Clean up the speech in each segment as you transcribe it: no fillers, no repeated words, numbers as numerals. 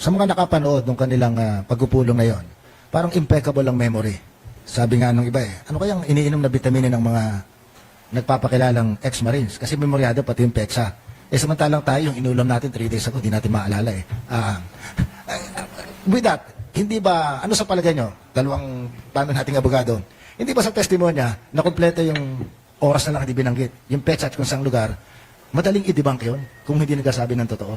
sa mga nakapanood ng kanilang pagpupulong na yon, parang impeccable ang memory. Sabi nga nung iba ano kayang iniinom na bitamina ng mga nagpapakilalang ex-marines? Kasi memoryado pati yung PEXA. Samantalang tayo, yung inulam natin 3 days ago, di natin maalala with that, hindi ba, ano sa palagay nyo, dalawang paano nating abogado, hindi ba sa testimonya na kompleto yung oras na lang hindi binanggit, yung PEXA at kung saan lugar, madaling i-debunk yun kung hindi nagsasabi ng totoo?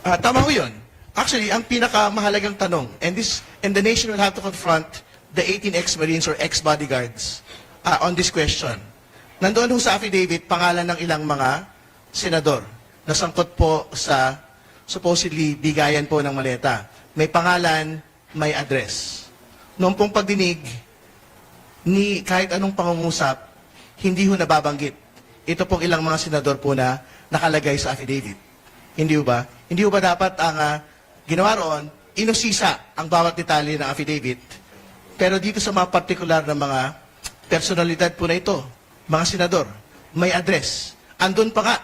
Tama ho yun. Actually, ang pinakamahalagang tanong, and the nation will have to confront the 18 ex-marines or ex-bodyguards on this question. Nandoon ho sa affidavit, pangalan ng ilang mga senador na sangkot po sa supposedly bigayan po ng maleta. May pangalan, may address. Noong pong pagdinig, ni kahit anong pangungusap, hindi ho nababanggit. Ito pong ilang mga senador po na nakalagay sa affidavit. Hindi ho ba? Hindi ho ba dapat ang ginawa roon, inusisa ang bawat detalye ng affidavit, pero dito sa mga partikular na mga personalidad po na ito, mga senador, may address. Andun pa nga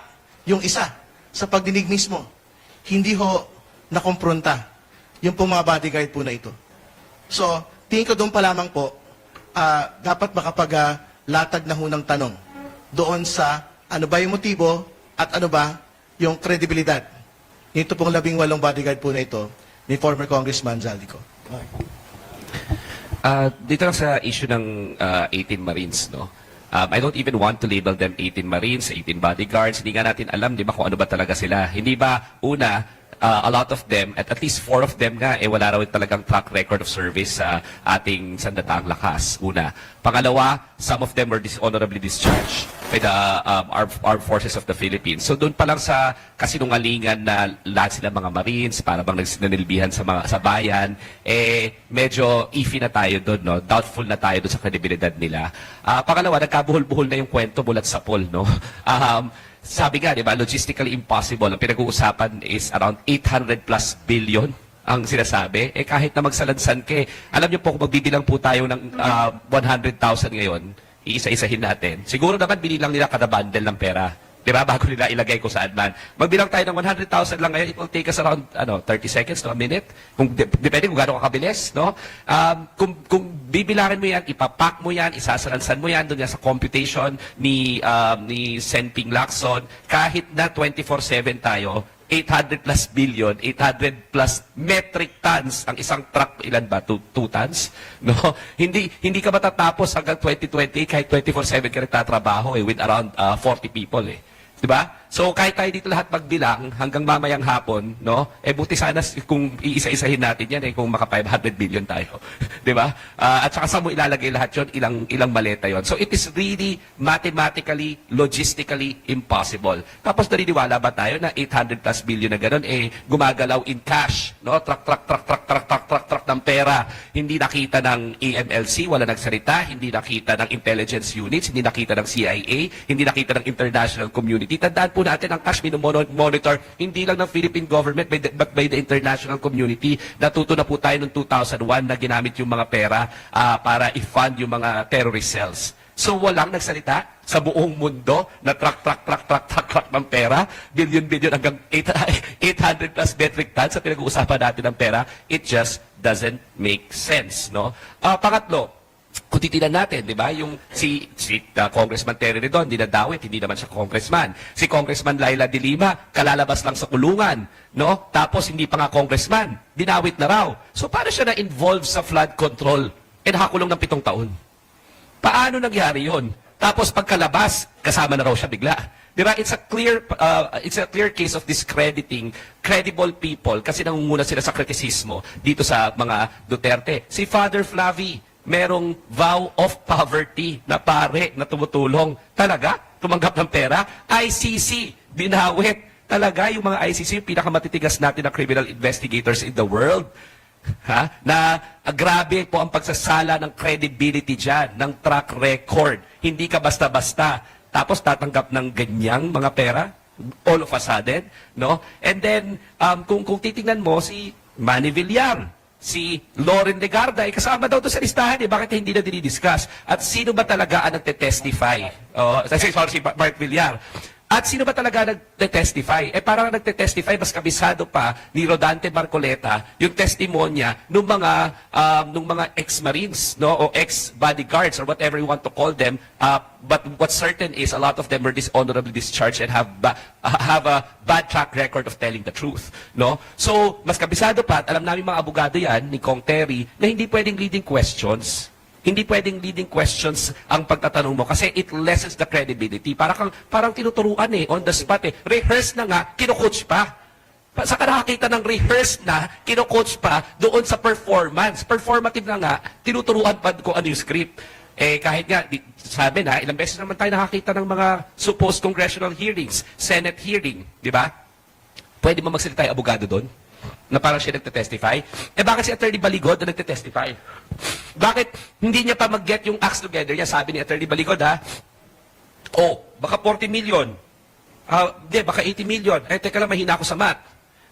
yung isa sa pagdinig mismo. Hindi ho nakompronta yung pong mga bodyguard po na ito. So, tingin ko doon pa lamang po, dapat makapag-latag na ho ng tanong doon sa ano ba yung motibo at ano ba yung kredibilidad nito pong 18 bodyguard po na ito ni former Congressman Zaldico. Dito lang sa issue ng 18 Marines, no? I don't even want to label them 18 Marines, 18 bodyguards. Hindi nga natin alam, di ba, kung ano ba talaga sila. Hindi ba, una, a lot of them, at least 4 of them nga, wala raw talagang track record of service sa ating sandataang lakas. Una. Pangalawa, some of them were dishonorably discharged by the armed forces of the Philippines. So doon pa lang sa kasinungalingan na lahat sila mga Marines, para bang nagsinanilbihan sa bayan, medyo iffy na tayo doon, no? Doubtful na tayo doon sa kredibilidad nila. Pangalawa, nagkabuhol-buhol na yung kwento bulat sa pool, no? Sabi nga, di ba, logistically impossible. Ang pinag-uusapan is around 800 plus billion ang sinasabi. Kahit na magsalansan alam niyo po, kung magbibilang po tayo ng 100,000 ngayon, iisa-isahin natin. Siguro naman binilang nila kada bundle ng pera. Di ba? Bago nila ilagay ko saan man. Magbilang tayo ng 100,000 lang ngayon, it will take us around 30 seconds to a minute. Depende kung gaano kakabilis, no? Kung bibilangin mo yan, ipapack mo yan, isasalansan mo yan doon sa computation ni Senping Lacson, kahit na 24/7 tayo, 800 plus billion, 800 plus metric tons ang isang truck, ilan ba? 2 tons? No? Hindi ka matatapos hanggang 2020 kahit 24/7 ka nagtatrabaho with around 40 people Diba? So kahit tayo dito lahat magbilang hanggang mamayang hapon, no? Buti sana kung iisa-isahin natin yan kung maka 500 billion tayo. Diba? At saka saan mo ilalagay lahat yon, ilang maleta yon. So it is really mathematically, logistically impossible. Tapos naniniwala ba tayo na 800 plus billion na ganun gumagalaw in cash, no? Truck ng pera. Hindi nakita ng AMLC, wala nagsalita, hindi nakita ng intelligence units, hindi nakita ng CIA, hindi nakita ng international community. Tandaan po natin, ang cash monitor hindi lang ng Philippine government but by the international community. Natuto na po tayo noong 2001 na ginamit yung mga pera para i-fund yung mga terrorist cells. So walang nagsalita sa buong mundo na truck ng pera, billion hanggang 800 plus metric tons sa pinag-uusapan natin ng pera. It just doesn't make sense, no? Pangatlo, kung titinan natin, di ba, yung si Congressman Terry Redon, dinadawit, hindi naman siya congressman. Si Congressman Laila de Lima, kalalabas lang sa kulungan, no? Tapos hindi pa nga congressman, dinawit na raw. So paano siya na-involve sa flood control? Nakakulong ng 7 taon. Paano nangyari yon? Tapos pagkalabas, kasama na raw siya bigla. Di ba? It's a clear case of discrediting credible people kasi nangunguna sila sa kritisismo dito sa mga Duterte. Si Father Flavi, merong vow of poverty na pare na tumutulong. Talaga? Tumanggap ng pera? ICC, binawit. Talaga, yung mga ICC, yung pinakamatitigas natin na criminal investigators in the world. Na grabe po ang pagsasala ng credibility dyan, ng track record. Hindi ka basta-basta. Tapos tatanggap ng ganyang mga pera, all of a sudden, no? And then, kung titingnan mo, si Manny Villar, si Loren Legarda, kasama daw doon sa listahan bakit hindi na dinidiscuss? At sino ba talaga ang nagte-testify? Sorry, si Mark Villar. At sino ba talaga nagte-testify? Parang nagte-testify, mas kabisado pa ni Rodante Marcoleta yung testimonya ng mga ex-marines, no? O ex-bodyguards or whatever you want to call them. But what's certain is a lot of them were dishonorably discharged and have a bad track record of telling the truth, no? So, mas kabisado pa, at alam namin mga abogado yan, ni Kong Terry, na hindi pwedeng leading questions. Hindi pwedeng leading questions ang pagtatanong mo kasi it lessens the credibility. Parang tinuturuan on the spot Rehearse na nga, kino-coach pa. Saka nakakita ng rehearse na, kino-coach pa doon sa performance. Performative na nga, tinuturuan pa kung ano yung script. Kahit nga, sabi na, ilang beses naman tayo nakakita ng mga supposed congressional hearings, Senate hearing, di ba? Pwede mo magsalita yung abogado doon? Na parang siya nagte-testify? Bakit si Attorney Baligod na nagte-testify? Bakit hindi niya pa mag-get yung acts together niya? Sabi ni Attorney Baligod, baka 40 million. Baka 80 million. Teka lang, mahina ako sa math.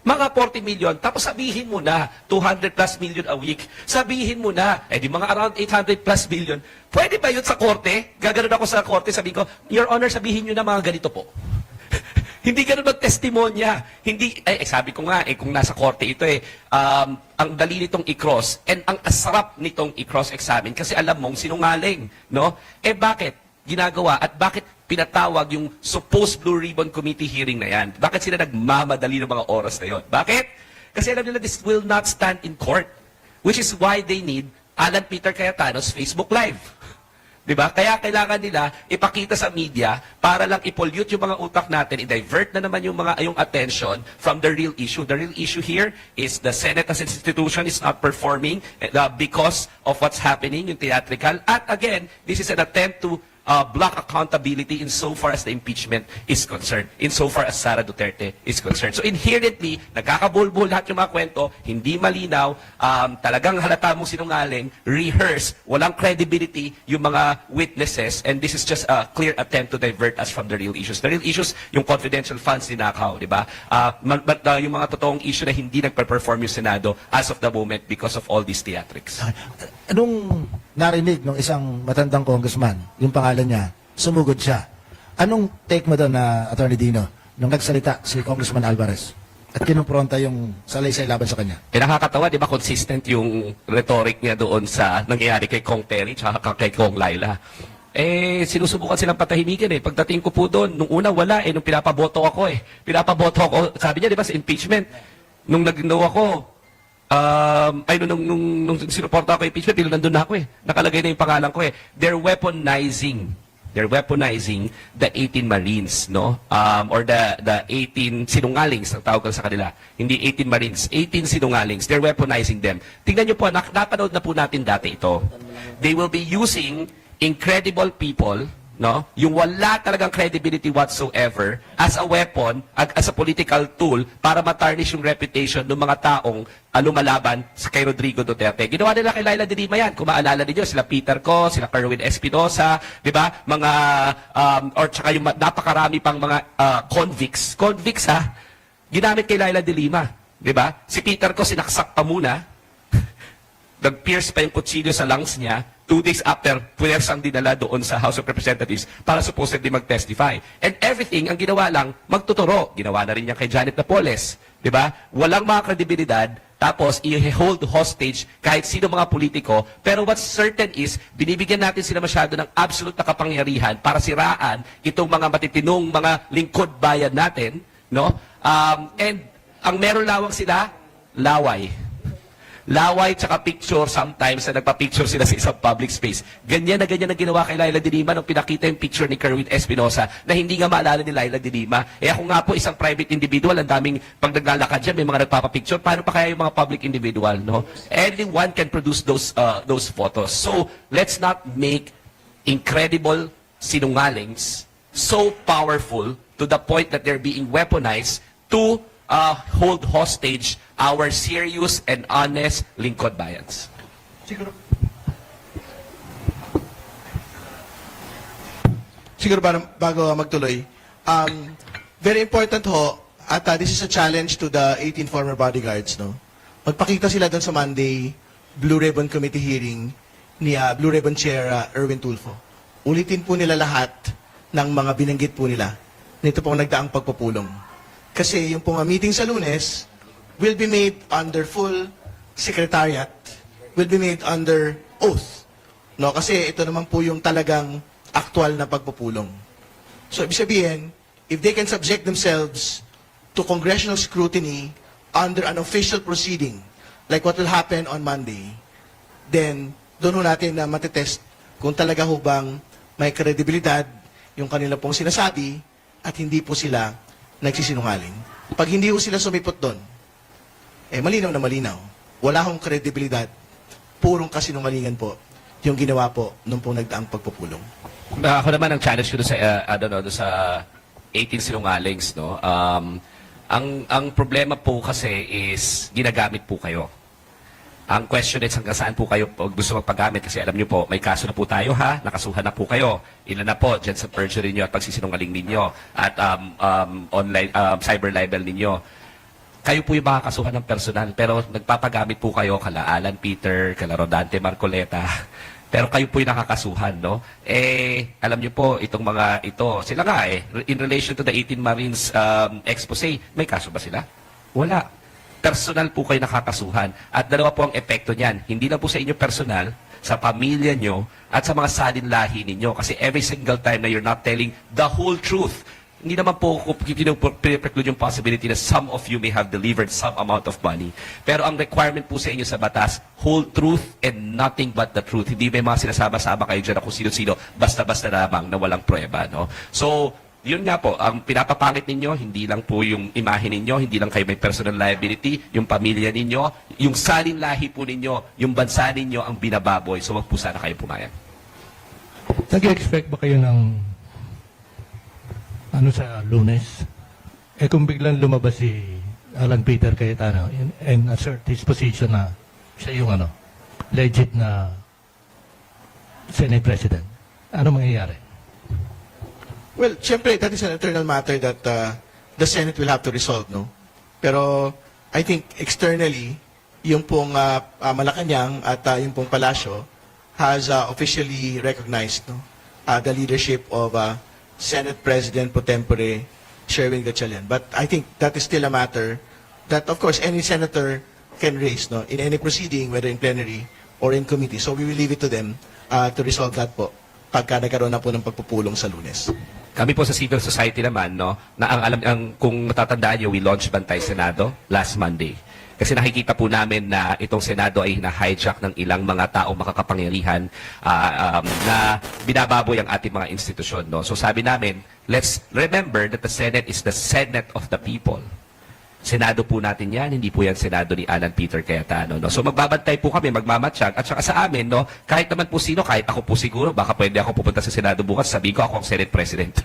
Mga 40 million, tapos sabihin mo na 200 plus million a week. Sabihin mo na, di mga around 800 plus million. Pwede ba yun sa korte? Gaganon ako sa korte, sabihin ko, Your Honor, sabihin nyo na mga ganito po. Hindi ganun mag-testimonya. Hindi, sabi ko nga, kung nasa korte ito ang dali nitong i-cross and ang asarap nitong i-cross examine kasi alam mong sinungaling, no? Bakit ginagawa at bakit pinatawag yung supposed Blue Ribbon Committee hearing na yan? Bakit sila nagmamadali ng mga oras na yon? Bakit? Kasi alam nila this will not stand in court, which is why they need Alan Peter Cayetano's Facebook Live. Diba? Kaya kailangan nila ipakita sa media para lang i-pollute yung mga utak natin, i-divert na naman yung attention from the real issue. The real issue here is the Senate as an institution is not performing because of what's happening in theatrical. At again, this is an attempt to block accountability insofar as the impeachment is concerned, insofar as Sara Duterte is concerned. So inherently, nagkakabulbul lahat yung mga kwento, hindi malinaw, talagang halata mong sinungaling, rehearse, walang credibility yung mga witnesses, and this is just a clear attempt to divert us from the real issues. The real issues, yung confidential funds ninakaw, di ba? But yung mga totoong issue na hindi nagpa-perform yung Senado as of the moment because of all these theatrics. Anong narinig ng isang matandang congressman, yung pangalan niya, sumugod siya. Anong take mo doon na Attorney Dino nung nagsalita si Congressman Alvarez at kinumpronta yung salaysay laban sa kanya? Nakakatawa, di ba, consistent yung rhetoric niya doon sa nangyayari kay Kong Terry tsaka kay Kong Laila. Sinusubukan silang patahimikin Pagdating ko po doon, nung una wala nung pinapaboto ako Pinapaboto ako, sabi niya, di ba, sa impeachment. Nung nag-no ako, nung sinuporta ako impeachment, nandun na ako Nakalagay na yung pangalan ko They're weaponizing the 18 Marines, no? Or the 18 sinungalings, ang tawag ko sa kanila. Hindi 18 Marines, 18 sinungalings. They're weaponizing them. Tingnan nyo po, napanood na po natin dati ito. They will be using incredible people, no? Yung wala talagang credibility whatsoever as a weapon, as a political tool para matarnish yung reputation ng mga taong lumalaban kay Rodrigo Duterte. Ginawa nila kay Laila de Lima yan. Kung maalala ninyo, sila Peter Co, sila Kerwin Espinosa, di ba? Mga, or tsaka yung napakarami pang mga convicts. Convicts, ginamit kay Laila de Lima. Di ba? Si Peter Co, sinaksak pa muna. Nag-pierce pa yung kutsilyo sa lungs niya. 2 days after, puwersang dinala doon sa House of Representatives para supposedly mag-testify. And everything, ang ginawa lang, magtuturo. Ginawa na rin yan kay Janet Napoles. Diba? Walang mga kredibilidad, tapos i-hold hostage kahit sino mga politiko. Pero what's certain is, binibigyan natin sila masyado ng absolute na kapangyarihan para siraan itong mga matitinong mga lingkod bayan natin. No? And ang meron lawang sila, laway. Laway tsaka picture sometimes na nagpa-picture sila sa isang public space. Ganyan na ginawa kay Laila de Lima nung pinakita yung picture ni Kerwin Espinosa na hindi nga maalala ni Laila de Lima. Ako nga po isang private individual, ang daming pag naglalakad dyan, may mga nagpapapicture. Paano pa kaya yung mga public individual, no? Anyone can produce those photos. So, let's not make incredible sinungalings so powerful to the point that they're being weaponized to hold hostage our serious and honest lingkod bayans. Siguro bago magtuloy, very important at this is a challenge to the 18 former bodyguards, no? Magpakita sila doon sa Monday Blue Ribbon Committee hearing ni Blue Ribbon Chair Erwin Tulfo. Ulitin po nila lahat ng mga binanggit po nila nito pong nagdaang pagpupulong. Kasi yung pong meeting sa Lunes will be made under full secretariat, will be made under oath. No, kasi ito naman po yung talagang aktual na pagpupulong. So, ibig sabihin, if they can subject themselves to congressional scrutiny under an official proceeding, like what will happen on Monday, then doon ho natin na matitest kung talaga ho bang may kredibilidad yung kanila pong sinasabi at hindi po sila nagsisinungaling. Pag hindi ho sila sumipot doon, malinaw na malinaw. Wala hong kredibilidad. Purong kasinungalingan po yung ginawa po nung pong nagdaang pagpupulong. Ako naman ang challenge ko doon sa doon sa 18 sinungalings, no. Ang problema po kasi is ginagamit po kayo. Ang question is hanggang saan po kayo gusto magpagamit kasi alam niyo po may kaso na po tayo nakasuhan na po kayo. Ilan na po dyan sa perjury niyo at pagsisinungaling ninyo at online cyber libel ninyo. Kayo po yung makakasuhan ng personal pero nagpapagamit po kayo kala Alan Peter, kala Rodante Marcoleta. Pero kayo po yung nakakasuhan, no? Alam niyo po, itong mga ito, sila nga in relation to the 18 Marines expose, may kaso ba sila? Wala. Personal po kayo nakakasuhan. At dalawa po ang epekto niyan. Hindi lang po sa inyo personal, sa pamilya nyo, at sa mga salin lahi ninyo. Kasi every single time na you're not telling the whole truth, hindi naman po preclude yung possibility na some of you may have delivered some amount of money. Pero ang requirement po sa inyo sa batas, whole truth and nothing but the truth. Hindi may mga sinasama-sama kayo dyan na kung sino-sino, basta-basta lamang na walang prueba. No? So, yun nga po, ang pinapapangit ninyo, hindi lang po yung imahe ninyo, hindi lang kayo may personal liability, yung pamilya ninyo, yung salin lahi po ninyo, yung bansa ninyo ang binababoy. So, wag po sana kayo pumayag. Nag-expect ba kayo ng sa Lunes? Kung biglang lumabas si Alan Peter Cayetano and assert his position na siya yung legit na Senate President, ano mangyayari? Well, syempre, that is an internal matter that the Senate will have to resolve, no? Pero I think externally, yung pong Malacanang at yung pong Palasyo has officially recognized the leadership of Senate President pro tempore Sherwin Gatchalian. But I think that is still a matter that, of course, any senator can raise in any proceeding, whether in plenary or in committee. So we will leave it to them to resolve that po pagka nagkaroon na po ng pagpupulong sa Lunes. Kami po sa civil society naman, no, na kung matatandaan niyo, we launched Bantay Senado last Monday. Kasi nakikita po namin na itong Senado ay na-hijack ng ilang mga taong makakapangyarihan na binababoy ang ating mga institusyon. No? So sabi namin, let's remember that the Senate is the Senate of the people. Senado po natin yan, hindi po yan Senado ni Alan Peter Cayetano. No? So magbabantay po kami, magmamatsyag, at saka sa amin, no, kahit naman po sino, kahit ako po siguro, baka pwede ako pupunta sa Senado bukas, sabihin ko ako ang Senate President.